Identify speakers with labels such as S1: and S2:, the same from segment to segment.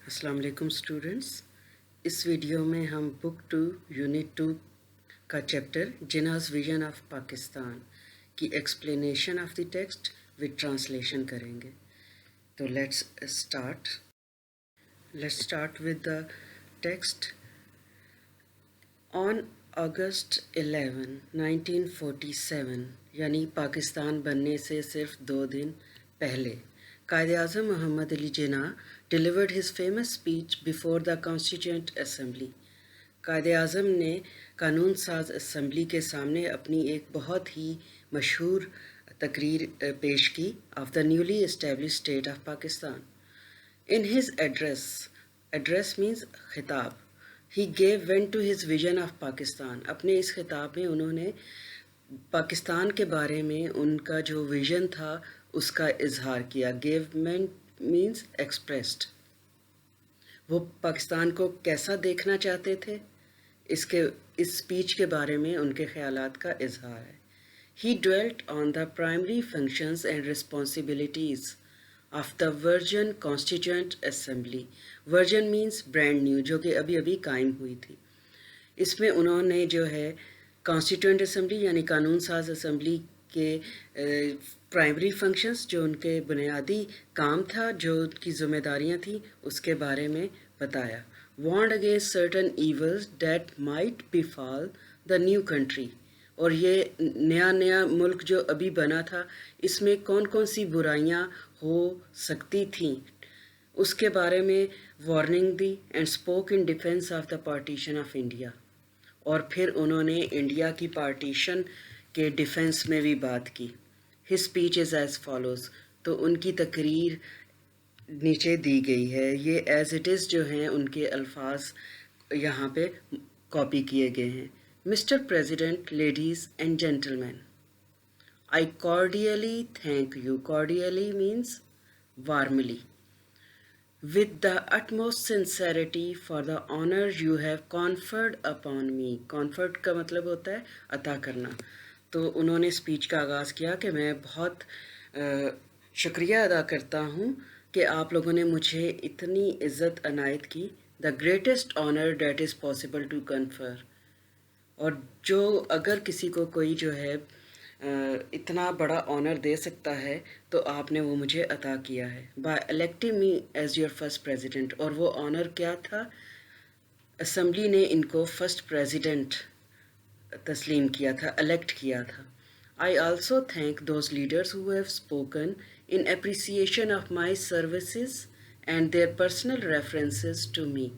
S1: अस्सलाम वालेकुम स्टूडेंट्स। इस वीडियो में हम बुक 2 यूनिट 2 का चैप्टर जिन्नास विजन ऑफ पाकिस्तान की explanation of the text with translation करेंगे। तो let's start with the text. On August 11, 1947 यानी पाकिस्तान बनने से सिर्फ 2 दिन पहले Quaid-e-Azam Mohammad Ali Jinnah delivered his famous speech before the Constituent Assembly। Quaid-e-Azam ने कानून साज असम्बली के सामने अपनी एक बहुत ही मशहूर तकरीर पेश की of the newly established state of Pakistan। In his address means खिताब, he gave vent to his vision of Pakistan। अपने इस खिताब में उन्होंने पाकिस्तान के बारे में उनका जो विजन था उसका इजहार किया। Give means expressed. वो पाकिस्तान को कैसा देखना चाहते थे, इस स्पीच के बारे में उनके ख्यालात का इजहार है। He dwelt on the primary functions and responsibilities of the Virgin Constituent Assembly। Virgin means brand new, जो कि अभी अभी कायम हुई थी। इसमें उन्होंने जो है कॉन्स्टिट्यूंट असम्बली यानी कानून साज असम्बली के प्राइमरी फंक्शंस, जो उनके बुनियादी काम था, जो उनकी ज़िम्मेदारियां थी, उसके बारे में बताया। Warned against certain evils that might befall the new country. और ये नया मुल्क जो अभी बना था, इसमें कौन कौन सी बुराइयां हो सकती थीं, उसके बारे में warning the. And spoke in defence of the partition of India. और फिर उन्होंने इंडिया की पार्टीशन के डिफेंस में भी बात की। His speech is as follows. तो उनकी तकरीर नीचे दी गई है। ये एज इट इज़ जो हैं उनके अल्फाज यहाँ पे कॉपी किए गए हैं। Mister president, ladies and gentleman, I cordially thank you. Cordially means warmly. With the utmost sincerity for the honor you have conferred upon me। conferred का मतलब होता है अता करना। तो उन्होंने स्पीच का आगाज़ किया कि मैं बहुत शुक्रिया अदा करता हूँ कि आप लोगों ने मुझे इतनी इज़्ज़त अनायत की। The greatest honour that is possible to confer. और जो अगर किसी को कोई जो है इतना बड़ा ऑनर दे सकता है तो आपने वो मुझे अता किया है। By electing me as your first president. और वो ऑनर क्या था? असम्बली ने इनको फर्स्ट प्रेसिडेंट तस्लीम किया था, इलेक्ट किया था। I also thank those leaders who have spoken in appreciation of my services and their personal references to me.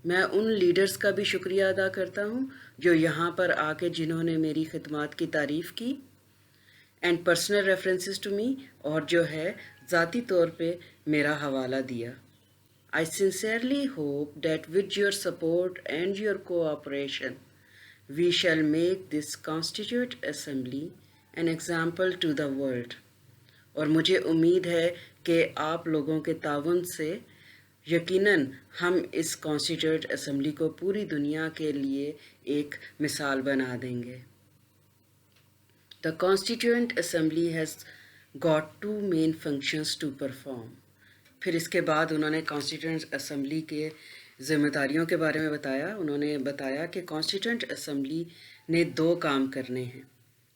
S1: मैं उन लीडर्स का भी शुक्रिया अदा करता हूँ जो यहाँ पर आके जिन्होंने मेरी खिदमत की तारीफ़ की। And personal references to me, और जो है ज़ाती तौर पे मेरा हवाला दिया। I sincerely hope that with your support and your cooperation we shall make this constituent assembly an example to the world. और मुझे उम्मीद है कि आप लोगों के ताउन से यकीनन हम इस कॉन्स्टिट्यूट असम्बली को पूरी दुनिया के लिए एक मिसाल बना देंगे। The constituent assembly has got 2 main functions to perform. फिर इसके बाद उन्होंने कॉन्स्टिट्यूएंट असम्बली के ज़िम्मेदारियों के बारे में बताया। उन्होंने बताया कि कॉन्स्टिट्यूएंट असम्बली ने 2 काम करने हैं।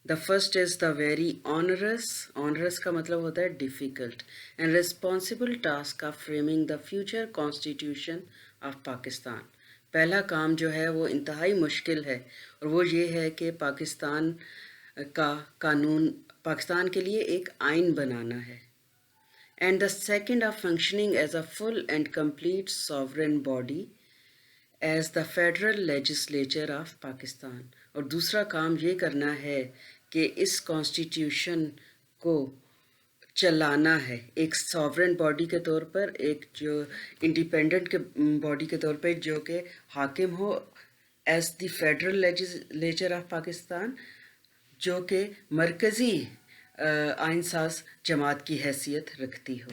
S1: The first is the very onerous का मतलब होता है difficult and responsible task of framing the future constitution of Pakistan. पहला काम जो है वो इंतहाई मुश्किल है, और वो ये है कि पाकिस्तान का कानून, पाकिस्तान के लिए एक आइन बनाना है। And the second of functioning as a full and complete sovereign body as the federal legislature of Pakistan. और दूसरा काम ये करना है कि इस कॉन्स्टिट्यूशन को चलाना है एक सॉवरेन बॉडी के तौर पर, एक जो इंडिपेंडेंट के बॉडी के तौर पर, जो कि हाकिम हो as the federal legislature of Pakistan, जो कि मरकज़ी आइन साज जमात की हैसियत रखती हो।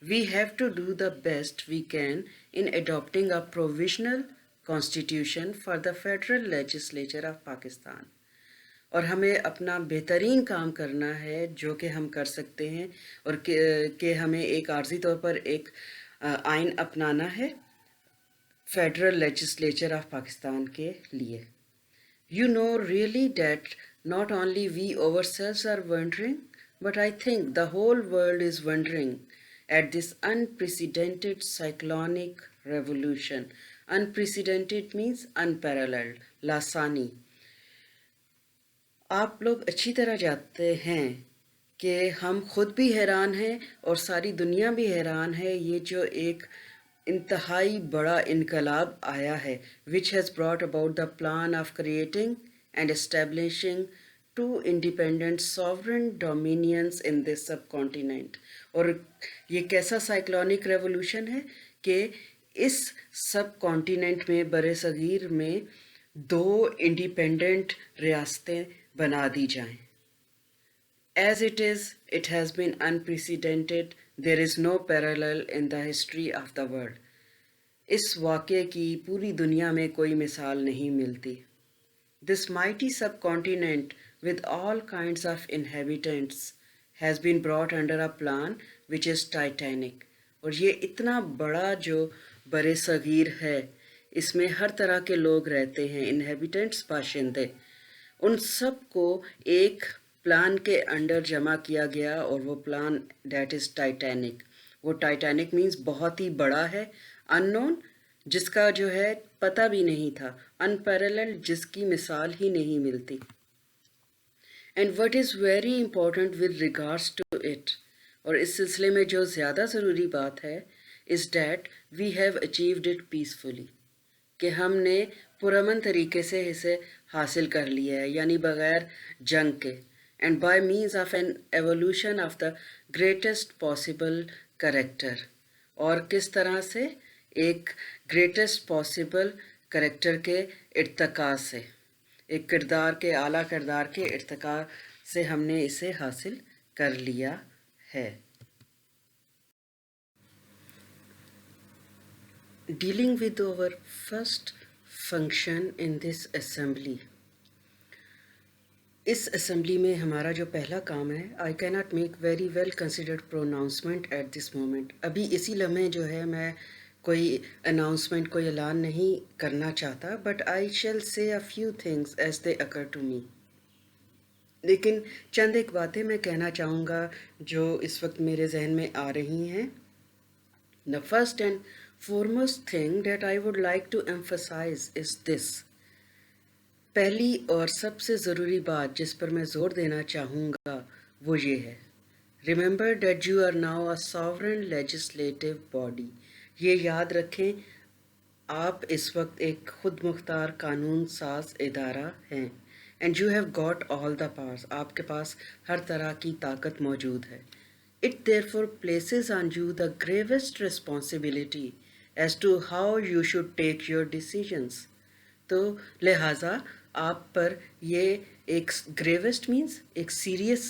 S1: We have to do the best we can in adopting a provisional constitution for the federal legislature of Pakistan। और हमें अपना बेहतरीन काम करना है जो कि हम कर सकते हैं, और कि हमें एक आर्जी तौर पर एक आइन अपनाना है फेडरल लेजिस्लेचर ऑफ पाकिस्तान के लिए. You know really that not only we ourselves are wondering, but I think the whole world is wondering at this unprecedented cyclonic revolution. Unprecedented means unparalleled, लासानी. आप लोग अच्छी तरह जानते हैं कि हम खुद भी हैरान हैं और सारी दुनिया भी हैरान है. ये जो एक इंतहाई बड़ा इनकलाब आया है which has brought about the plan of creating and establishing two independent sovereign dominions in this subcontinent. और ये कैसा साइक्लोनिक रेवोल्यूशन है कि इस सब कॉन्टिनेंट में बरे सगीर में दो इंडिपेंडेंट रियासतें बना दी जाएं. As it has been unprecedented. There is no parallel in the history of the world. इस वाक़े की पूरी दुनिया में कोई मिसाल नहीं मिलती. This mighty subcontinent with all kinds of inhabitants has been brought under a plan which is titanic. और ये इतना बड़ा जो बरे सगीर है, इसमें हर तरह के लोग रहते हैं, inhabitants बाशिंदे, उन सब को एक प्लान के अंडर जमा किया गया और वो प्लान डेट इज़ टाइटैनिक. वो टाइटैनिक मीन्स बहुत ही बड़ा है, अननोन जिसका जो है पता भी नहीं था, अनपैरेलल्ड जिसकी मिसाल ही नहीं मिलती. And what is very important with regards to it, और इस सिलसिले में जो ज़्यादा ज़रूरी बात है, is that we have achieved it peacefully, कि हमने पुरअमन तरीके से इसे हासिल कर लिया है, यानी बग़ैर जंग के. And by means of an evolution of the greatest possible character. और किस तरह से? एक greatest possible character के इर्तका से, एक किरदार के, आला किरदार के इर्तका से हमने इसे हासिल कर लिया है. Dealing with our first function in this assembly. इस असम्बली में हमारा जो पहला काम है, I can not make very well considered pronouncement at this moment. अभी इसी लम्हे जो है मैं कोई अनाउंसमेंट, कोई ऐलान नहीं करना चाहता, but I shall say a few things as they occur to me. लेकिन चंद एक बातें मैं कहना चाहूँगा जो इस वक्त मेरे जहन में आ रही हैं. The first and foremost thing that I would like to emphasize is this. पहली और सबसे ज़रूरी बात जिस पर मैं ज़ोर देना चाहूँगा वो ये है, Remember that you are now a sovereign legislative body. ये याद रखें, आप इस वक्त एक खुद मुख्तार कानून साज इदारा हैं. And you have got all the powers. आपके पास हर तरह की ताकत मौजूद है. It therefore places on you the gravest responsibility as to how you should take your decisions. तो लिहाजा आप पर ये एक ग्रेवेस्ट मीन्स एक सीरियस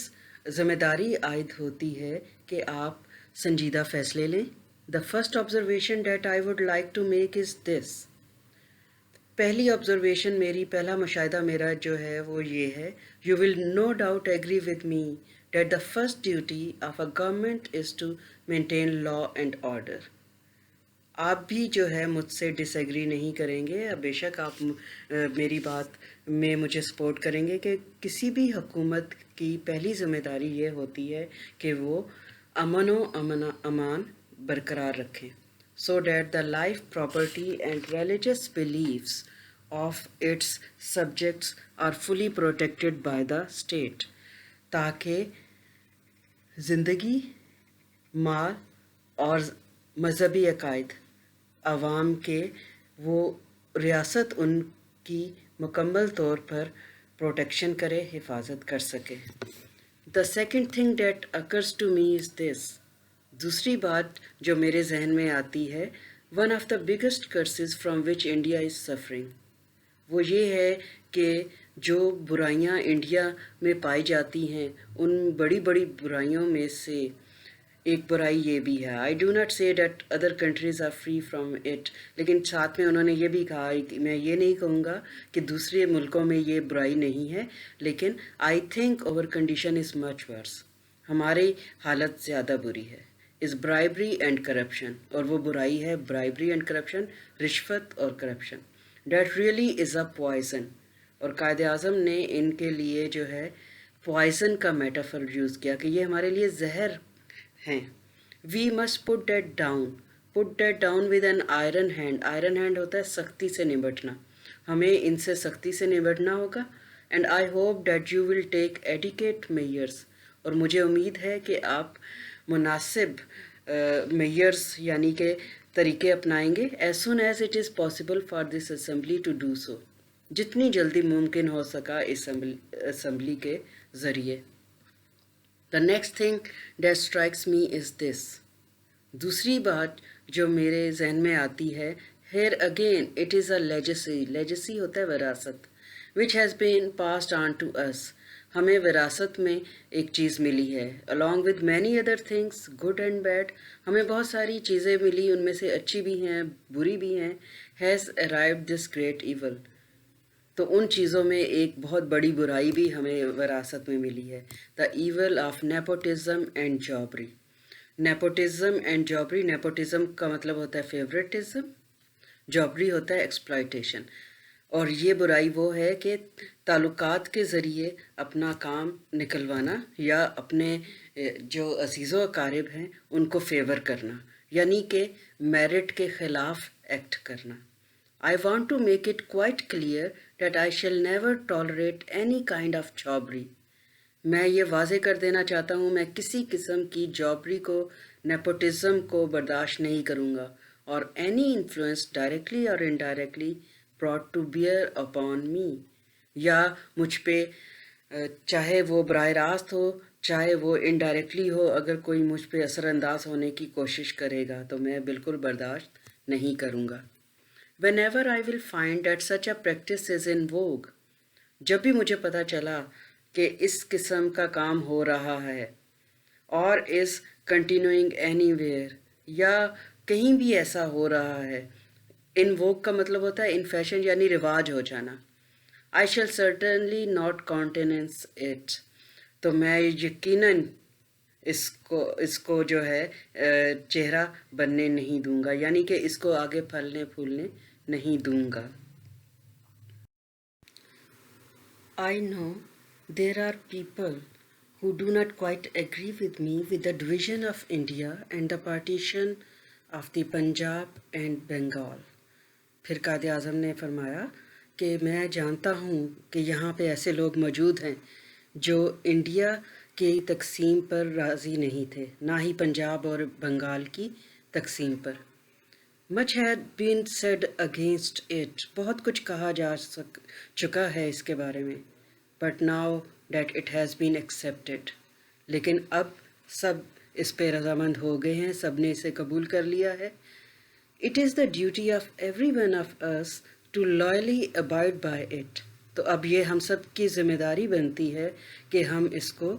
S1: ज़िम्मेदारी आयद होती है कि आप संजीदा फ़ैसले लें. The first observation that I would like to make is this. पहली ऑब्जर्वेशन मेरी, पहला मुशाहिदा मेरा जो है वो ये है, you will no doubt agree with me that the first duty of a government is to maintain law and order. आप भी जो है मुझसे डिसएग्री नहीं करेंगे, बेशक आप मेरी बात में मुझे सपोर्ट करेंगे कि किसी भी हुकूमत की पहली ज़िम्मेदारी ये होती है कि वो अमान बरकरार रखें, so that the life, property and religious beliefs of its subjects are fully protected by the state. ताकि ज़िंदगी, माल और मजहबी अकायद आवाम के वो रियासत उनकी मुकम्मल तौर पर प्रोटेक्शन करे, हिफाजत कर सके. The second thing that occurs to me is this. दूसरी बात जो मेरे जहन में आती है, one of the biggest curses from which India is suffering, वो ये है कि जो बुराइयां इंडिया में पाई जाती हैं, उन बड़ी बड़ी बुराइयों में से एक बुराई ये भी है. I do not say that other countries are free from it, लेकिन साथ में उन्होंने ये भी कहा कि मैं ये नहीं कहूँगा कि दूसरे मुल्कों में ये बुराई नहीं है, लेकिन I think our condition is much worse. हमारी हालत ज़्यादा बुरी है. is bribery and corruption. اور وہ برائی ہے bribery and corruption, رشوت اور corruption. That really is a poison. اور قائد اعظم نے ان کے لیے جو ہے poison کا میٹافر یوز کیا کہ یہ ہمارے لیے زہر ہیں. We must put that down. Put that down with an iron hand. Iron hand ہوتا ہے سختی سے نمٹنا. ہمیں ان سے سختی سے نمٹنا ہوگا. And I hope that you will take adequate measures. اور مجھے امید ہے کہ آپ مناسب measures یعنی کہ طریقے اپنائیں گے as soon as it is possible for this assembly to do so. جتنی جلدی ممکن ہو سکا اس اسمبلی کے ذریعے. The next thing that strikes me is this. دوسری بات جو میرے ذہن میں آتی ہے, here again it is a legacy. Legacy ہوتا ہے وراثت. Which has been passed on to us. ہمیں وراثت میں ایک چیز ملی ہے. Along with many other things, good and bad. ہمیں بہت ساری چیزیں ملی, ان میں سے اچھی بھی ہیں, بری بھی ہیں. Has arrived this great evil. تو ان چیزوں میں ایک بہت بڑی برائی بھی ہمیں وراثت میں ملی ہے. The evil of nepotism and jobbery. Nepotism and jobbery. Nepotism کا مطلب ہوتا ہے favoritism. Jobbery ہوتا ہے exploitation. اور یہ برائی وہ ہے کہ تعلقات کے ذریعے اپنا کام نکلوانا یا اپنے جو عزیز و اقارب ہیں ان کو فیور کرنا, یعنی کہ میرٹ کے خلاف ایکٹ کرنا. I want to make it quite clear that I shall never tolerate any kind of jobbery. میں یہ واضح کر دینا چاہتا ہوں, میں کسی قسم کی جابری کو, نیپوٹزم کو برداشت نہیں کروں گا. اور any influence directly or indirectly brought to bear upon me. یا مجھ پہ چاہے وہ براہ راست ہو چاہے وہ انڈائریکٹلی ہو, اگر کوئی مجھ پہ اثر انداز ہونے کی کوشش کرے گا تو میں بالکل برداشت نہیں کروں گا. Whenever I will find that such a practice is in vogue. جب بھی مجھے پتہ چلا کہ اس قسم کا کام ہو رہا ہے, اور is continuing anywhere, یا کہیں بھی ایسا ہو رہا ہے. in vogue کا مطلب ہوتا ہے in fashion یعنی رواج ہو جانا. I shall certainly not countenance it. تو میں یقیناً اس کو جو ہے چہرہ بننے نہیں دوں گا, یعنی کہ اس کو آگے پھلنے پھولنے نہیں دوں گا. I know there are people who do not quite agree with me with the division of India and the partition of the Punjab and Bengal. پھر قائد اعظم نے فرمایا کہ میں جانتا ہوں کہ یہاں پہ ایسے لوگ موجود ہیں جو انڈیا کی تقسیم پر راضی نہیں تھے, نہ ہی پنجاب اور بنگال کی تقسیم پر. Much had been said against it. بہت کچھ کہا جا چکا ہے اس کے بارے میں. But now that it has been accepted. لیکن اب سب اس پہ رضامند ہو گئے ہیں, سب نے اسے قبول کر لیا ہے. It is the duty of every one of us to loyally abide by it. تو اب یہ ہم سب کی ذمہ داری بنتی ہے کہ ہم اس کو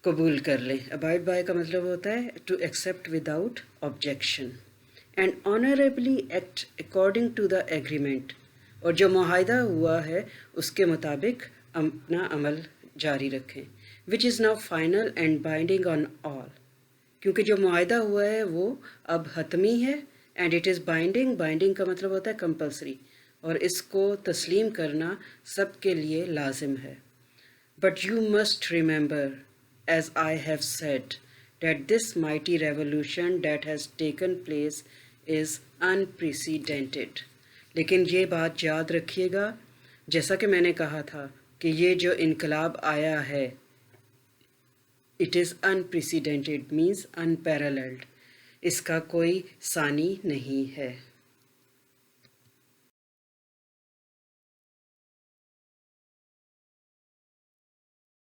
S1: قبول کر لیں. Abide by کا مطلب ہوتا ہے to accept without objection. And honorably act according to the agreement. اور جو معاہدہ ہوا ہے اس کے مطابق اپنا عمل جاری رکھیں. Which is now final and binding on all. کیونکہ جو معاہدہ ہوا ہے وہ اب حتمی ہے. And it is binding. Binding کا مطلب ہوتا ہے compulsory. اور اس کو تسلیم کرنا سب کے لیے لازم ہے. But you must remember, as I have said, that this mighty revolution that has taken place is unprecedented. لیکن یہ بات یاد رکھیے گا, جیسا کہ میں نے کہا تھا کہ یہ جو انقلاب آیا ہے, it is unprecedented means unparalleled. اس کا کوئی ثانی نہیں ہے.